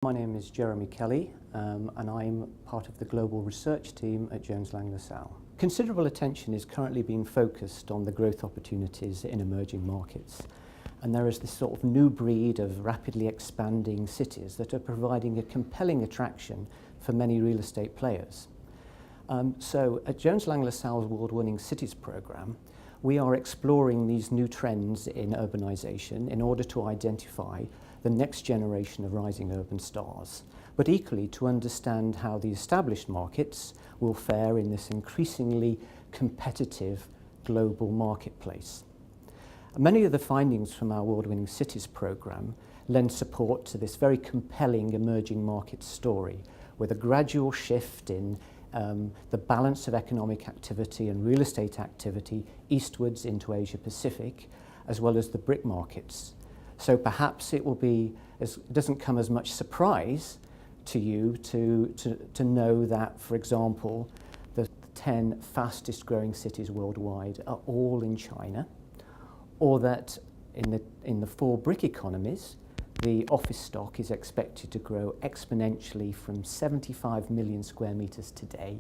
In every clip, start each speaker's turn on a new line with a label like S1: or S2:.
S1: My name is Jeremy Kelly and I'm part of the global research team at Jones Lang LaSalle. Considerable attention is currently being focused on the growth opportunities in emerging markets, and there is this sort of new breed of rapidly expanding cities that are providing a compelling attraction for many real estate players. So at Jones Lang LaSalle's award-winning cities program, we are exploring these new trends in urbanisation in order to identify the next generation of rising urban stars, but equally to understand how the established markets will fare in this increasingly competitive global marketplace. Many of the findings from our award-winning cities program lend support to this very compelling emerging market story, with a gradual shift in the balance of economic activity and real estate activity eastwards into Asia Pacific, as well as the BRIC markets. So perhaps it doesn't come as much surprise to you to know that, for example, the 10 fastest growing cities worldwide are all in China, or that in the 4 BRIC economies, the office stock is expected to grow exponentially from 75 million square metres today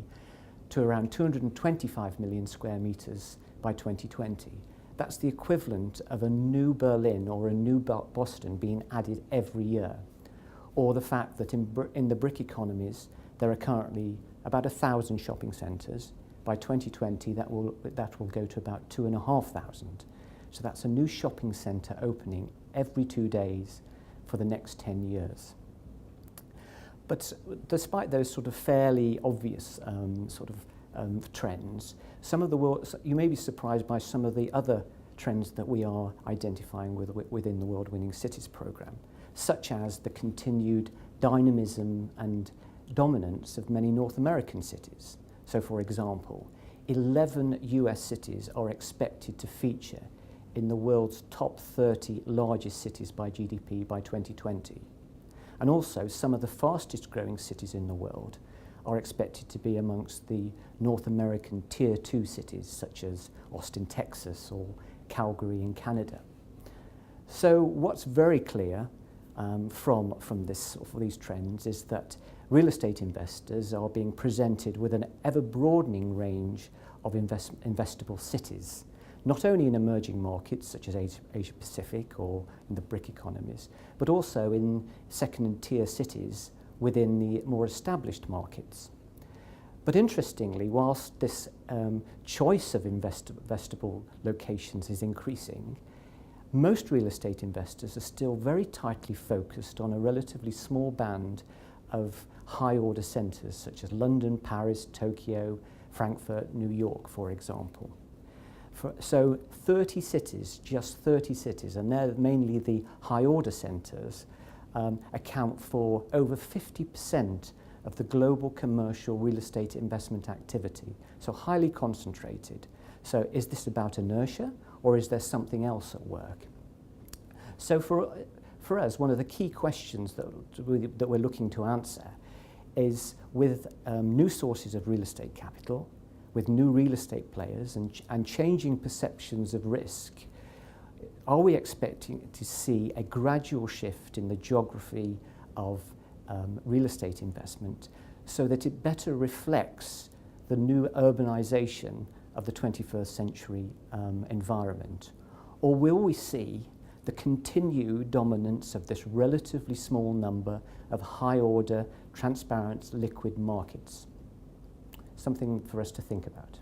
S1: to around 225 million square metres by 2020. That's the equivalent of a new Berlin or a new Boston being added every year. Or the fact that in the BRIC economies, there are currently about 1,000 shopping centres. By 2020, that will go to about 2,500. So that's a new shopping centre opening every 2 days for the next 10 years. But despite those sort of fairly obvious trends, you may be surprised by some of the other trends that we are identifying within the World-Winning Cities program, such as the continued dynamism and dominance of many North American cities. So, for example, 11 US cities are expected to feature in the world's top 30 largest cities by GDP by 2020. And also, some of the fastest growing cities in the world are expected to be amongst the North American Tier 2 cities, such as Austin, Texas, or Calgary in Canada. So what's very clear from these trends is that real estate investors are being presented with an ever-broadening range of investable cities, not only in emerging markets such as Asia Pacific or in the BRIC economies, but also in second and tier cities within the more established markets. But interestingly, whilst this choice of investable locations is increasing, most real estate investors are still very tightly focused on a relatively small band of high-order centres such as London, Paris, Tokyo, Frankfurt, New York, for example. So 30 cities, just 30 cities, and they're mainly the high-order centres, account for over 50% of the global commercial real estate investment activity, so highly concentrated. So is this about inertia, or is there something else at work? So for us, one of the key questions that we're looking to answer is, with new sources of real estate capital, with new real estate players and changing perceptions of risk, are we expecting to see a gradual shift in the geography of real estate investment so that it better reflects the new urbanisation of the 21st century environment? Or will we see the continued dominance of this relatively small number of high-order, transparent, liquid markets? Something for us to think about.